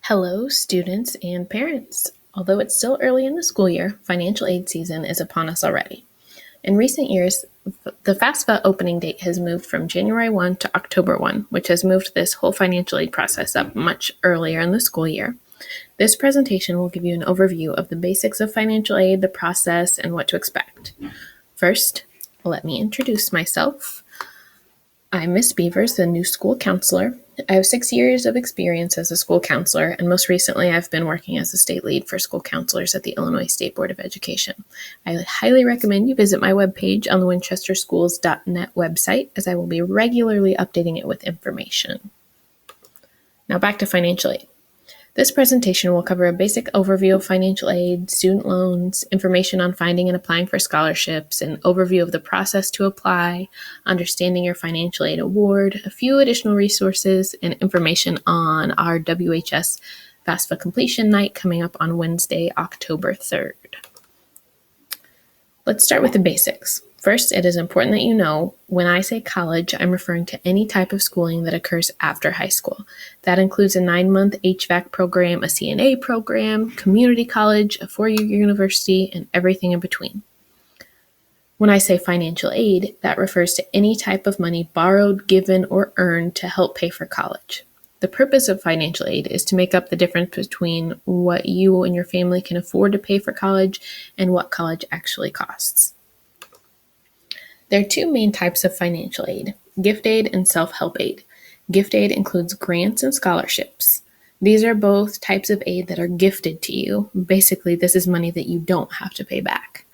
Hello, students and parents. Although it's still early in the school year, financial aid season is upon us already. In recent years, the FAFSA opening date has moved from January 1 to October 1, which has moved this whole financial aid process up much earlier in the school year. This presentation will give you an overview of the basics of financial aid, the process, and what to expect. First, let me introduce myself. I'm Miss Beavers, the new school counselor. I have 6 years of experience as a school counselor, and most recently I've been working as a state lead for school counselors at the Illinois State Board of Education. I highly recommend you visit my webpage on the winchesterschools.net website, as I will be regularly updating it with information. Now back to financial aid. This presentation will cover a basic overview of financial aid, student loans, information on finding and applying for scholarships, an overview of the process to apply, understanding your financial aid award, a few additional resources, and information on our WHS FAFSA completion night coming up on Wednesday, October 3rd. Let's start with the basics. First, it is important that you know when I say college, I'm referring to any type of schooling that occurs after high school. That includes a 9-month HVAC program, a CNA program, community college, a 4-year university, and everything in between. When I say financial aid, that refers to any type of money borrowed, given, or earned to help pay for college. The purpose of financial aid is to make up the difference between what you and your family can afford to pay for college and what college actually costs. There are 2 main types of financial aid, gift aid and self-help aid. Gift aid includes grants and scholarships. These are both types of aid that are gifted to you. Basically, this is money that you don't have to pay back.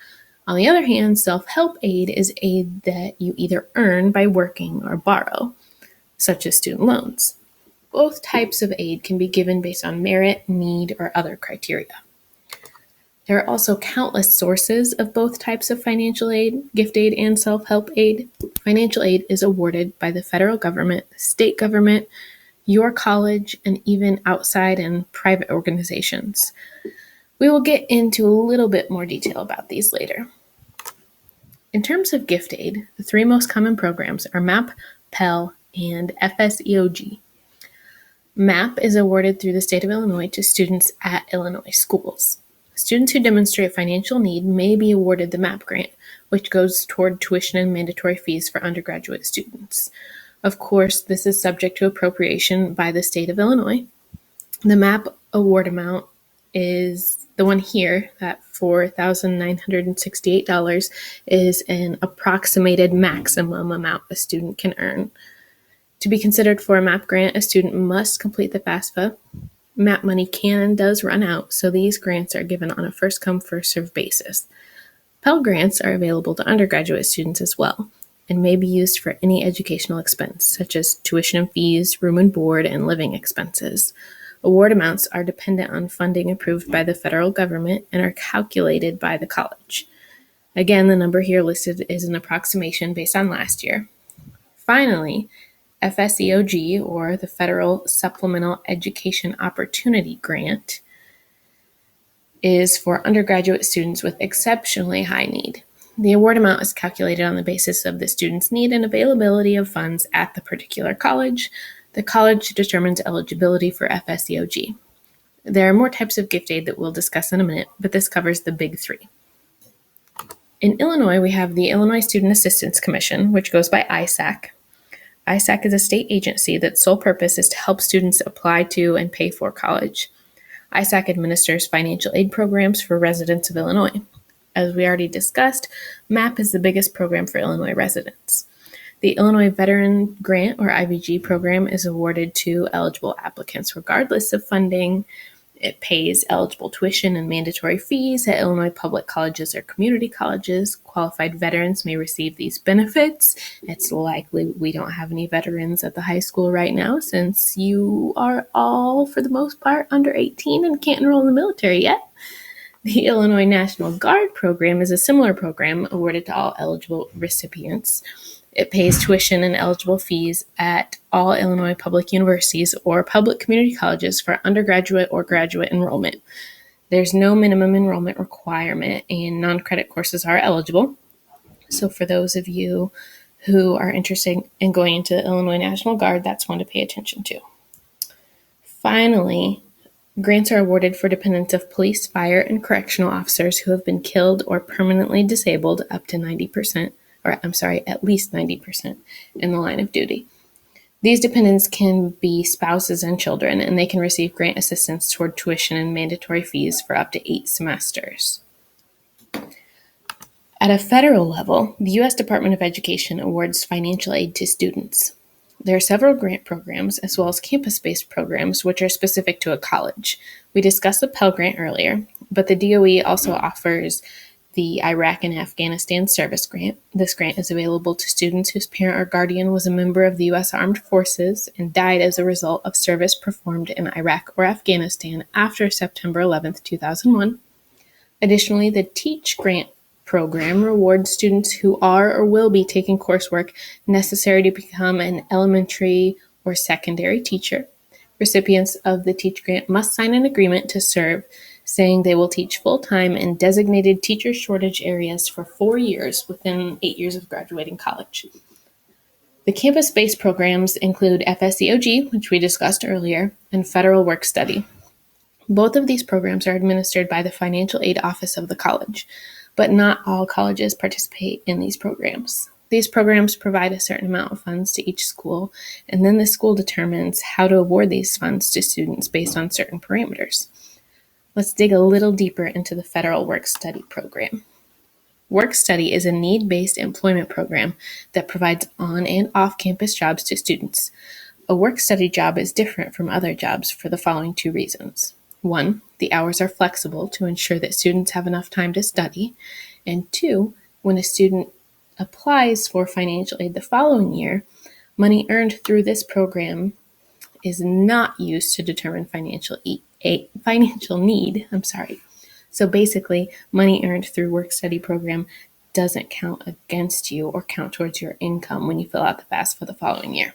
On the other hand, self-help aid is aid that you either earn by working or borrow, such as student loans. Both types of aid can be given based on merit, need, or other criteria. There are also countless sources of both types of financial aid, gift aid and self-help aid. Financial aid is awarded by the federal government, state government, your college, and even outside and private organizations. We will get into a little bit more detail about these later. In terms of gift aid, the 3 most common programs are MAP, Pell, and FSEOG. MAP is awarded through the state of Illinois to students at Illinois schools. Students who demonstrate financial need may be awarded the MAP grant, which goes toward tuition and mandatory fees for undergraduate students. Of course, this is subject to appropriation by the state of Illinois. The MAP award amount is the one here, that $4,968 is an approximated maximum amount a student can earn. To be considered for a MAP grant, a student must complete the FAFSA. MAP money can and does run out, so these grants are given on a first-come, first-served basis. Pell grants are available to undergraduate students as well, and may be used for any educational expense, such as tuition and fees, room and board, and living expenses. Award amounts are dependent on funding approved by the federal government and are calculated by the college. Again, the number here listed is an approximation based on last year. Finally, FSEOG, or the Federal Supplemental Education Opportunity Grant, is for undergraduate students with exceptionally high need. The award amount is calculated on the basis of the student's need and availability of funds at the particular college. The college determines eligibility for FSEOG. There are more types of gift aid that we'll discuss in a minute, but this covers the big 3. In Illinois, we have the Illinois Student Assistance Commission, which goes by ISAC. ISAC is a state agency that's sole purpose is to help students apply to and pay for college. ISAC administers financial aid programs for residents of Illinois. As we already discussed, MAP is the biggest program for Illinois residents. The Illinois Veteran Grant, or IVG program, is awarded to eligible applicants regardless of funding. It pays eligible tuition and mandatory fees at Illinois public colleges or community colleges. Qualified veterans may receive these benefits. It's likely we don't have any veterans at the high school right now, since you are all, for the most part, under 18 and can't enroll in the military yet. The Illinois National Guard program is a similar program awarded to all eligible recipients. It pays tuition and eligible fees at all Illinois public universities or public community colleges for undergraduate or graduate enrollment. There's no minimum enrollment requirement, and non-credit courses are eligible. So for those of you who are interested in going into the Illinois National Guard, that's one to pay attention to. Finally, Grants are awarded for dependents of police, fire, and correctional officers who have been killed or permanently disabled up to 90%, at least 90% in the line of duty. These dependents can be spouses and children, and they can receive grant assistance toward tuition and mandatory fees for up to 8 semesters. At a federal level, the U.S. Department of Education awards financial aid to students. There are several grant programs as well as campus-based programs which are specific to a college. We discussed the Pell Grant earlier, but the DOE also offers the Iraq and Afghanistan Service Grant. This grant is available to students whose parent or guardian was a member of the U.S. Armed Forces and died as a result of service performed in Iraq or Afghanistan after September 11, 2001. Additionally, the Teach Grant program rewards students who are or will be taking coursework necessary to become an elementary or secondary teacher. Recipients of the Teach Grant must sign an agreement to serve, saying they will teach full-time in designated teacher shortage areas for 4 years within 8 years of graduating college. The campus-based programs include FSEOG, which we discussed earlier, and Federal Work Study. Both of these programs are administered by the Financial Aid Office of the college, but not all colleges participate in these programs. These programs provide a certain amount of funds to each school, and then the school determines how to award these funds to students based on certain parameters. Let's dig a little deeper into the Federal Work Study program. Work Study is a need-based employment program that provides on- and off-campus jobs to students. A work study job is different from other jobs for the following 2 reasons. 1, the hours are flexible to ensure that students have enough time to study. And 2, when a student applies for financial aid the following year, money earned through this program is not used to determine financial need. So basically, money earned through work study program doesn't count against you or count towards your income when you fill out the FAFSA for the following year.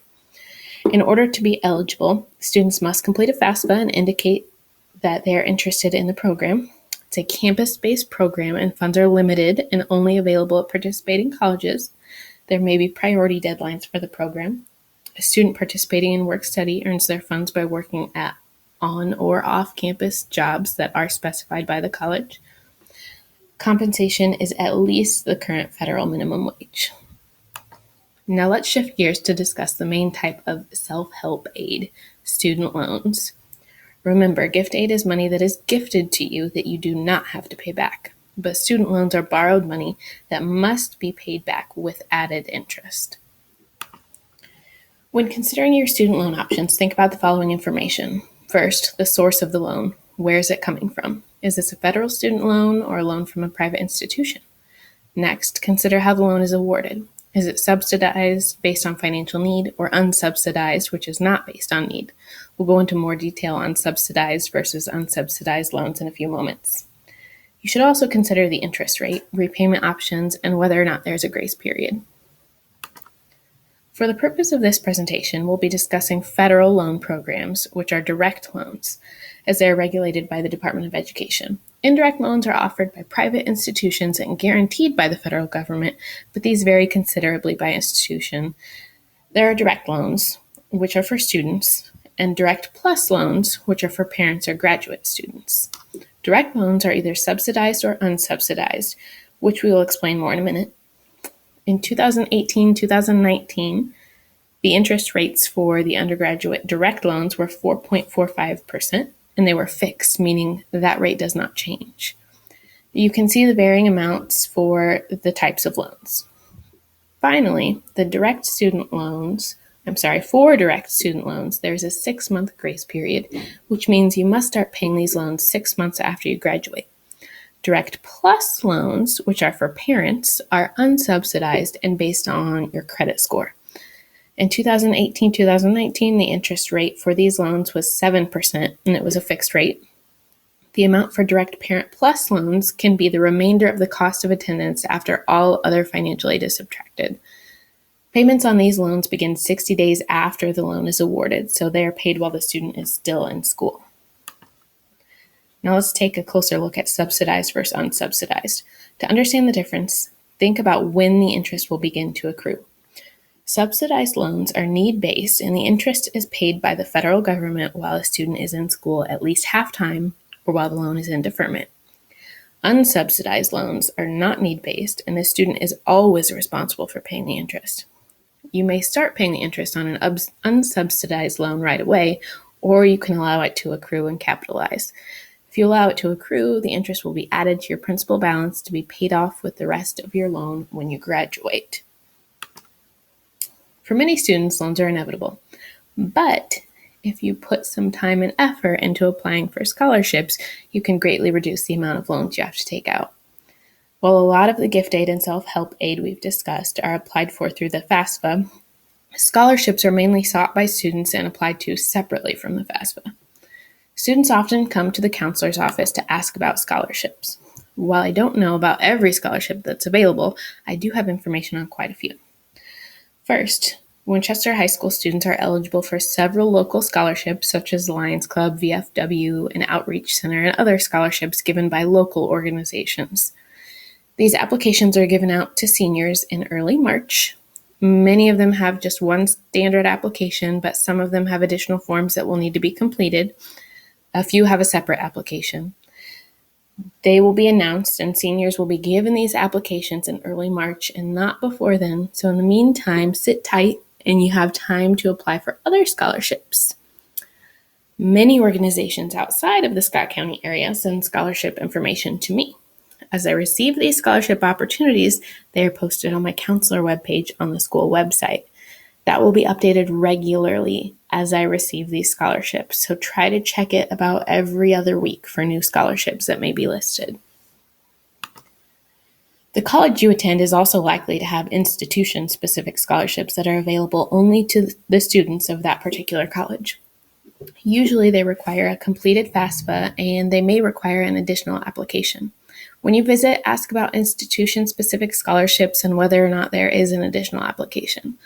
In order to be eligible, students must complete a FAFSA and indicate that they are interested in the program. It's a campus-based program and funds are limited and only available at participating colleges. There may be priority deadlines for the program. A student participating in work study earns their funds by working at on or off-campus jobs that are specified by the college. Compensation is at least the current federal minimum wage. Now let's shift gears to discuss the main type of self-help aid, student loans. Remember, gift aid is money that is gifted to you that you do not have to pay back. But student loans are borrowed money that must be paid back with added interest. When considering your student loan options, think about the following information. First, the source of the loan. Where is it coming from? Is this a federal student loan or a loan from a private institution? Next, consider how the loan is awarded. Is it subsidized based on financial need or unsubsidized, which is not based on need? We'll go into more detail on subsidized versus unsubsidized loans in a few moments. You should also consider the interest rate, repayment options, and whether or not there's a grace period. For the purpose of this presentation, we'll be discussing federal loan programs, which are direct loans, as they are regulated by the Department of Education. Indirect loans are offered by private institutions and guaranteed by the federal government, but these vary considerably by institution. There are direct loans, which are for students, and direct plus loans, which are for parents or graduate students. Direct loans are either subsidized or unsubsidized, which we will explain more in a minute. In 2018-2019, the interest rates for the undergraduate direct loans were 4.45%, and they were fixed, meaning that rate does not change. You can see the varying amounts for the types of loans. Finally, for direct student loans, there's a 6-month grace period, which means you must start paying these loans 6 months after you graduate. Direct plus loans, which are for parents, are unsubsidized and based on your credit score. In 2018-2019, the interest rate for these loans was 7%, and it was a fixed rate. The amount for direct parent plus loans can be the remainder of the cost of attendance after all other financial aid is subtracted. Payments on these loans begin 60 days after the loan is awarded, so they are paid while the student is still in school. Now let's take a closer look at subsidized versus unsubsidized. To understand the difference, think about when the interest will begin to accrue. Subsidized loans are need-based, and the interest is paid by the federal government while a student is in school at least half-time or while the loan is in deferment. Unsubsidized loans are not need-based, and the student is always responsible for paying the interest. You may start paying the interest on an unsubsidized loan right away, or you can allow it to accrue and capitalize. If you allow it to accrue, the interest will be added to your principal balance to be paid off with the rest of your loan when you graduate. For many students, loans are inevitable, but if you put some time and effort into applying for scholarships, you can greatly reduce the amount of loans you have to take out. While a lot of the gift aid and self-help aid we've discussed are applied for through the FAFSA, scholarships are mainly sought by students and applied to separately from the FAFSA. Students often come to the counselor's office to ask about scholarships. While I don't know about every scholarship that's available, I do have information on quite a few. First, Winchester High School students are eligible for several local scholarships such as Lions Club, VFW, and Outreach Center, and other scholarships given by local organizations. These applications are given out to seniors in early March. Many of them have just one standard application, but some of them have additional forms that will need to be completed. A few have a separate application. They will be announced, and seniors will be given these applications in early March and not before then. So in the meantime, sit tight and you have time to apply for other scholarships. Many organizations outside of the Scott County area send scholarship information to me. As I receive these scholarship opportunities, they are posted on my counselor webpage on the school website. That will be updated regularly as I receive these scholarships, so try to check it about every other week for new scholarships that may be listed. The college you attend is also likely to have institution-specific scholarships that are available only to the students of that particular college. Usually they require a completed FAFSA, and they may require an additional application. When you visit, ask about institution-specific scholarships and whether or not there is an additional application.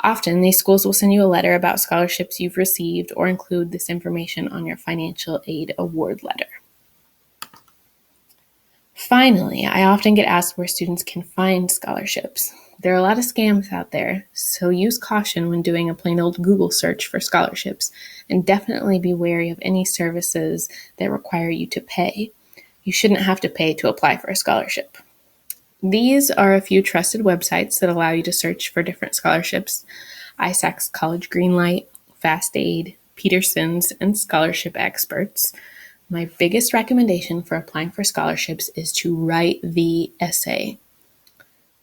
Often, these schools will send you a letter about scholarships you've received or include this information on your financial aid award letter. Finally, I often get asked where students can find scholarships. There are a lot of scams out there, so use caution when doing a plain old Google search for scholarships, and definitely be wary of any services that require you to pay. You shouldn't have to pay to apply for a scholarship. These are a few trusted websites that allow you to search for different scholarships: ISAC's College Greenlight, FastAid, Peterson's, and Scholarship Experts. My biggest recommendation for applying for scholarships is to write the essay.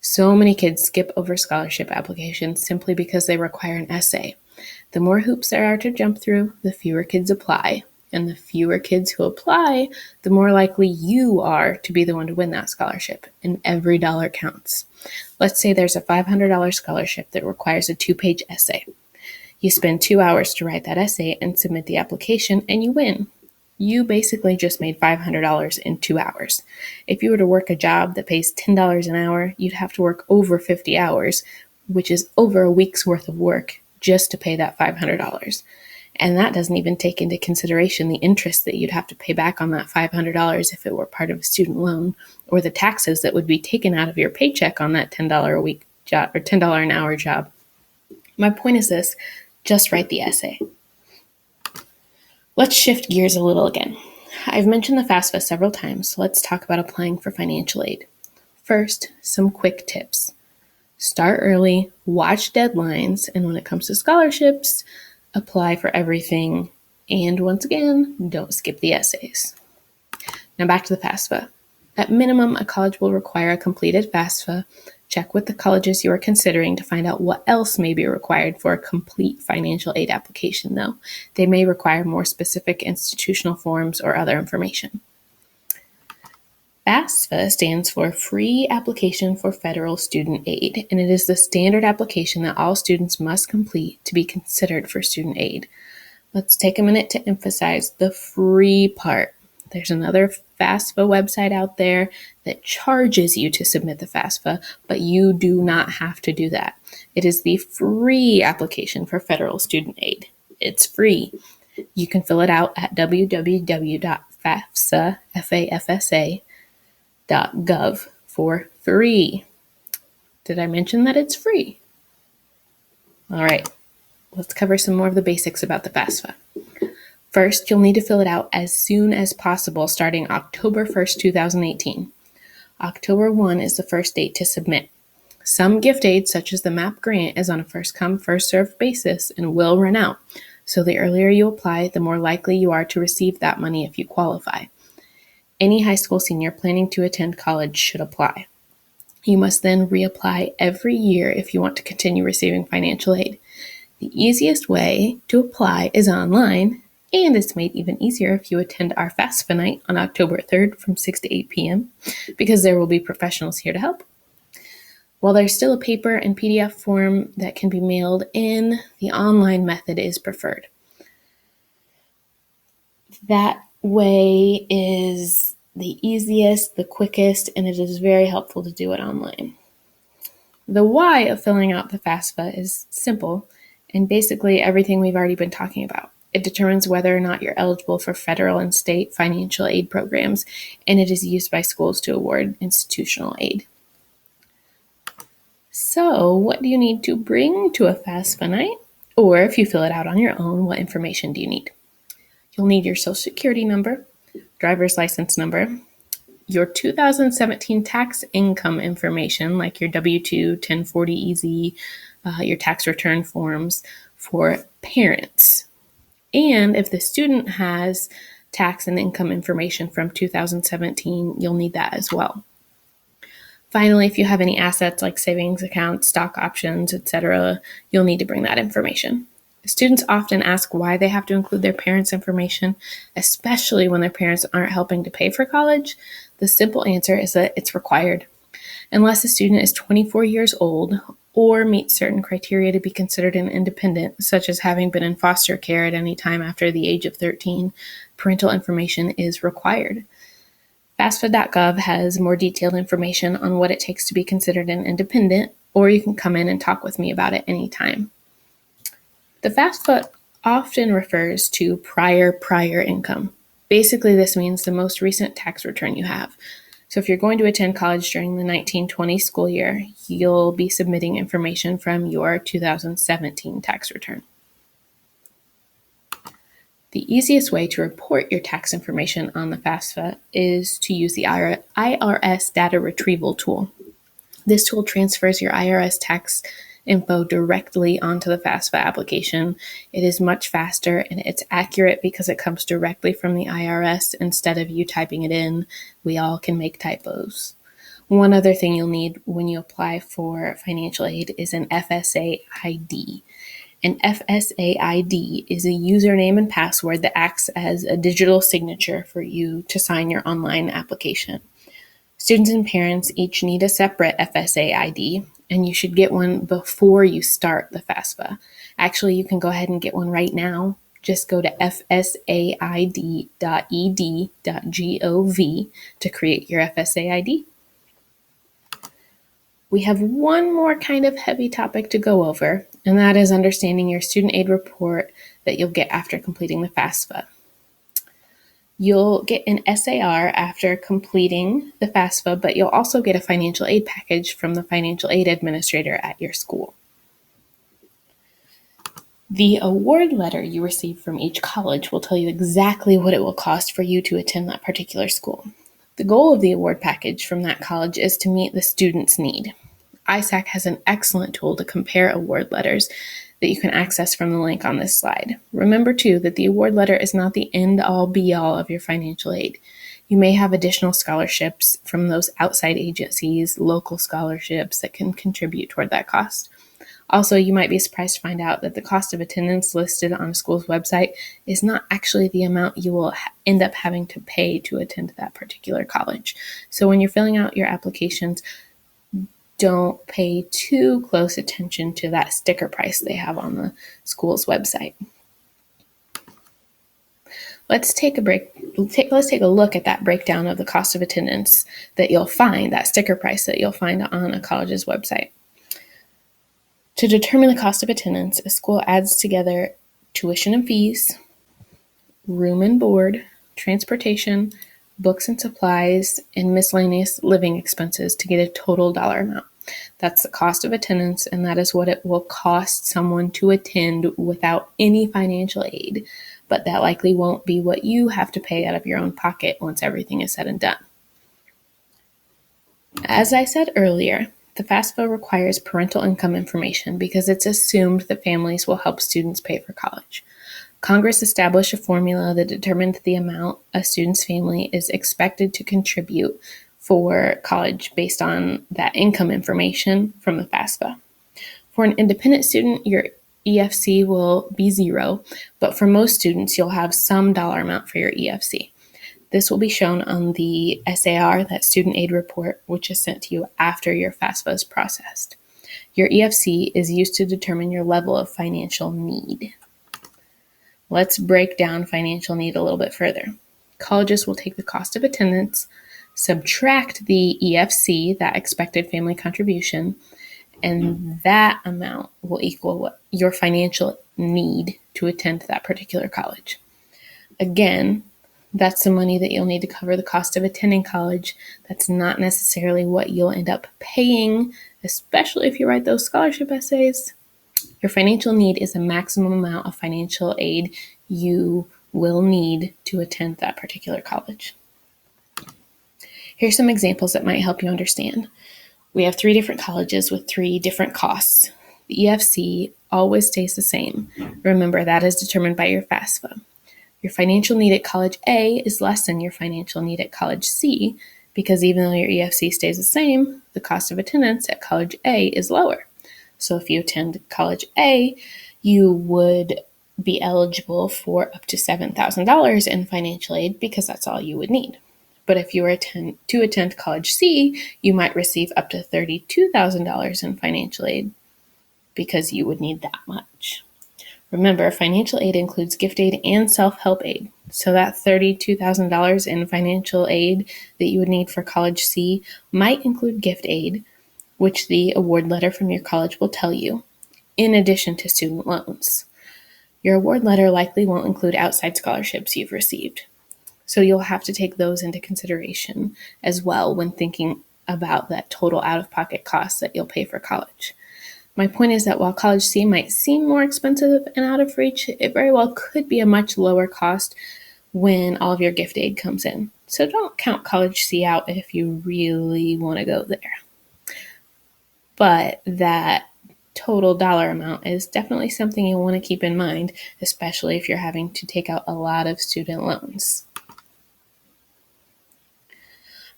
So many kids skip over scholarship applications simply because they require an essay. The more hoops there are to jump through, the fewer kids apply. And the fewer kids who apply, the more likely you are to be the one to win that scholarship, and every dollar counts. Let's say there's a $500 scholarship that requires a 2-page essay. You spend 2 hours to write that essay and submit the application, and you win. You basically just made $500 in 2 hours. If you were to work a job that pays $10 an hour, you'd have to work over 50 hours, which is over a week's worth of work just to pay that $500. And that doesn't even take into consideration the interest that you'd have to pay back on that $500 if it were part of a student loan, or the taxes that would be taken out of your paycheck on that $10 a week job or $10 an hour job. My point is this: just write the essay. Let's shift gears a little again. I've mentioned the FAFSA several times, so let's talk about applying for financial aid. First, some quick tips. Start early, watch deadlines, and when it comes to scholarships, apply for everything. And once again, don't skip the essays. Now back to the FAFSA. At minimum, a college will require a completed FAFSA. Check with the colleges you are considering to find out what else may be required for a complete financial aid application, though. They may require more specific institutional forms or other information. FAFSA stands for Free Application for Federal Student Aid, and it is the standard application that all students must complete to be considered for student aid. Let's take a minute to emphasize the free part. There's another FAFSA website out there that charges you to submit the FAFSA, but you do not have to do that. It is the free application for federal student aid. It's free. You can fill it out at www.fafsa.gov for free. Did I mention that it's free? All right, let's cover some more of the basics about the FAFSA. First, you'll need to fill it out as soon as possible starting October 1st, 2018. October 1 is the first date to submit. Some gift aid, such as the MAP grant, is on a first-come, first-served basis and will run out. So the earlier you apply, the more likely you are to receive that money if you qualify. Any high school senior planning to attend college should apply. You must then reapply every year if you want to continue receiving financial aid. The easiest way to apply is online, and it's made even easier if you attend our FAFSA night on October 3rd from 6 to 8 p.m. because there will be professionals here to help. While there's still a paper and PDF form that can be mailed in, the online method is preferred. That way is the easiest, the quickest, and it is very helpful to do it online. The why of filling out the FAFSA is simple and basically everything we've already been talking about. It determines whether or not you're eligible for federal and state financial aid programs, and it is used by schools to award institutional aid. So, what do you need to bring to a FAFSA night? Or if you fill it out on your own, what information do you need? You'll need your social security number, driver's license number, your 2017 tax income information like your W-2, 1040EZ, your tax return forms for parents. And if the student has tax and income information from 2017, you'll need that as well. Finally, if you have any assets like savings accounts, stock options, etc., you'll need to bring that information. Students often ask why they have to include their parents' information, especially when their parents aren't helping to pay for college. The simple answer is that it's required. Unless a student is 24 years old or meets certain criteria to be considered an independent, such as having been in foster care at any time after the age of 13, parental information is required. FAFSA.gov has more detailed information on what it takes to be considered an independent, or you can come in and talk with me about it anytime. The FAFSA often refers to prior income. Basically, this means the most recent tax return you have. So if you're going to attend college during the 1920 school year, you'll be submitting information from your 2017 tax return. The easiest way to report your tax information on the FAFSA is to use the IRS data retrieval tool. This tool transfers your IRS tax info directly onto the FAFSA application. It is much faster and it's accurate because it comes directly from the IRS instead of you typing it in. We all can make typos. One other thing you'll need when you apply for financial aid is an FSA ID. An FSA ID is a username and password that acts as a digital signature for you to sign your online application. Students and parents each need a separate FSA ID, and you should get one before you start the FAFSA. Actually, you can go ahead and get one right now. Just go to fsaid.ed.gov to create your FSA ID. We have one more kind of heavy topic to go over, and that is understanding your student aid report that you'll get after completing the FAFSA. You'll get an SAR after completing the FAFSA, but you'll also get a financial aid package from the financial aid administrator at your school. The award letter you receive from each college will tell you exactly what it will cost for you to attend that particular school. The goal of the award package from that college is to meet the student's need. ISAC has an excellent tool to compare award letters that you can access from the link on this slide. Remember, too, that the award letter is not the end-all, be-all of your financial aid. You may have additional scholarships from those outside agencies, local scholarships that can contribute toward that cost. Also, you might be surprised to find out that the cost of attendance listed on a school's website is not actually the amount you will end up having to pay to attend that particular college. So when you're filling out your applications, don't pay too close attention to that sticker price they have on the school's website. Let's take a look at that breakdown of the cost of attendance that you'll find, that sticker price that you'll find on a college's website. To determine the cost of attendance, a school adds together tuition and fees, room and board, transportation, books and supplies, and miscellaneous living expenses to get a total dollar amount. That's the cost of attendance, and that is what it will cost someone to attend without any financial aid. But that likely won't be what you have to pay out of your own pocket once everything is said and done. As I said earlier, the FAFSA requires parental income information because it's assumed that families will help students pay for college. Congress established a formula that determined the amount a student's family is expected to contribute for college based on that income information from the FAFSA. For an independent student, your EFC will be zero, but for most students, you'll have some dollar amount for your EFC. This will be shown on the SAR, that student aid report, which is sent to you after your FAFSA is processed. Your EFC is used to determine your level of financial need. Let's break down financial need a little bit further. Colleges will take the cost of attendance, subtract the EFC, that expected family contribution, and that amount will equal what your financial need to attend that particular college. Again, that's the money that you'll need to cover the cost of attending college. That's not necessarily what you'll end up paying, especially if you write those scholarship essays. Your financial need is the maximum amount of financial aid you will need to attend that particular college. Here's some examples that might help you understand. We have 3 different colleges with 3 different costs. The EFC always stays the same. Remember, that is determined by your FAFSA. Your financial need at college A is less than your financial need at college C because even though your EFC stays the same, the cost of attendance at college A is lower. So if you attend college A, you would be eligible for up to $7,000 in financial aid because that's all you would need. But if you were to attend college C, you might receive up to $32,000 in financial aid because you would need that much. Remember, financial aid includes gift aid and self-help aid. So that $32,000 in financial aid that you would need for college C might include gift aid, which the award letter from your college will tell you, in addition to student loans. Your award letter likely won't include outside scholarships you've received. So you'll have to take those into consideration as well when thinking about that total out-of-pocket cost that you'll pay for college. My point is that while college C might seem more expensive and out of reach, it very well could be a much lower cost when all of your gift aid comes in. So don't count college C out if you really want to go there. But that total dollar amount is definitely something you'll want to keep in mind, especially if you're having to take out a lot of student loans.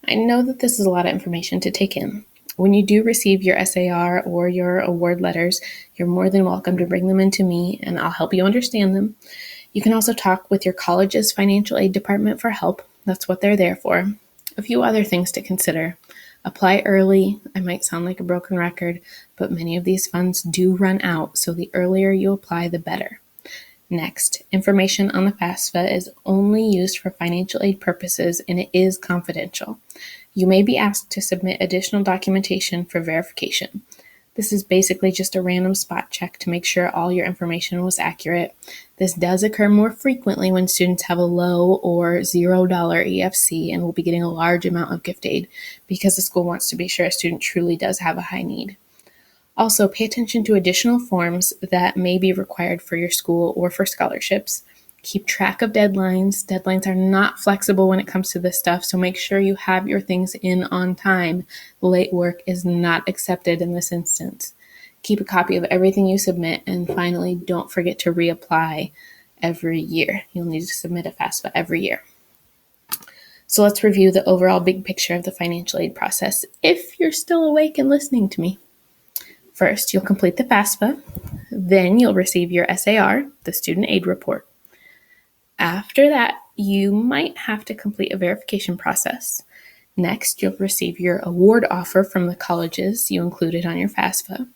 I know that this is a lot of information to take in. When you do receive your SAR or your award letters, you're more than welcome to bring them in to me and I'll help you understand them. You can also talk with your college's financial aid department for help. That's what they're there for. A few other things to consider. Apply early. I might sound like a broken record, but many of these funds do run out, so the earlier you apply, the better. Next, information on the FAFSA is only used for financial aid purposes and it is confidential. You may be asked to submit additional documentation for verification. This is basically just a random spot check to make sure all your information was accurate. This does occur more frequently when students have a low or $0 EFC and will be getting a large amount of gift aid because the school wants to be sure a student truly does have a high need. Also, pay attention to additional forms that may be required for your school or for scholarships. Keep track of deadlines. Deadlines are not flexible when it comes to this stuff, so make sure you have your things in on time. Late work is not accepted in this instance. Keep a copy of everything you submit, and finally, don't forget to reapply every year. You'll need to submit a FAFSA every year. So let's review the overall big picture of the financial aid process, if you're still awake and listening to me. First, you'll complete the FAFSA. Then you'll receive your SAR, the student aid report. After that, you might have to complete a verification process. Next, you'll receive your award offer from the colleges you included on your FAFSA.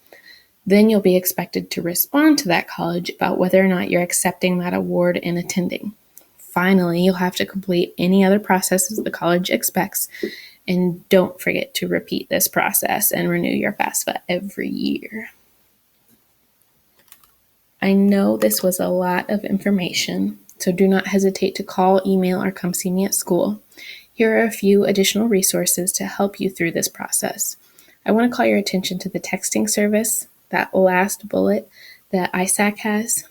Then you'll be expected to respond to that college about whether or not you're accepting that award and attending. Finally, you'll have to complete any other processes the college expects. And don't forget to repeat this process and renew your FAFSA every year. I know this was a lot of information, so do not hesitate to call, email, or come see me at school. Here are a few additional resources to help you through this process. I want to call your attention to the texting service, that last bullet that ISAC has.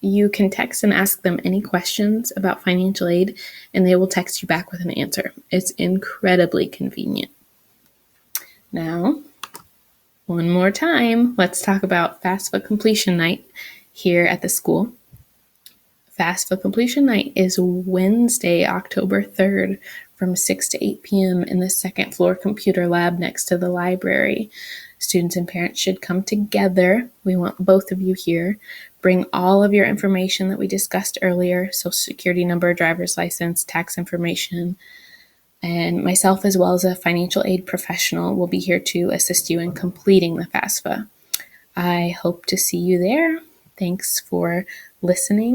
You can text and ask them any questions about financial aid, and they will text you back with an answer. It's incredibly convenient. Now, one more time, let's talk about FAFSA completion night here at the school. FAFSA completion night is Wednesday, October 3rd from 6 to 8 p.m. in the second floor computer lab next to the library. Students and parents should come together. We want both of you here. Bring all of your information that we discussed earlier, Social Security number, driver's license, tax information, and myself as well as a financial aid professional will be here to assist you in completing the FAFSA. I hope to see you there. Thanks for listening.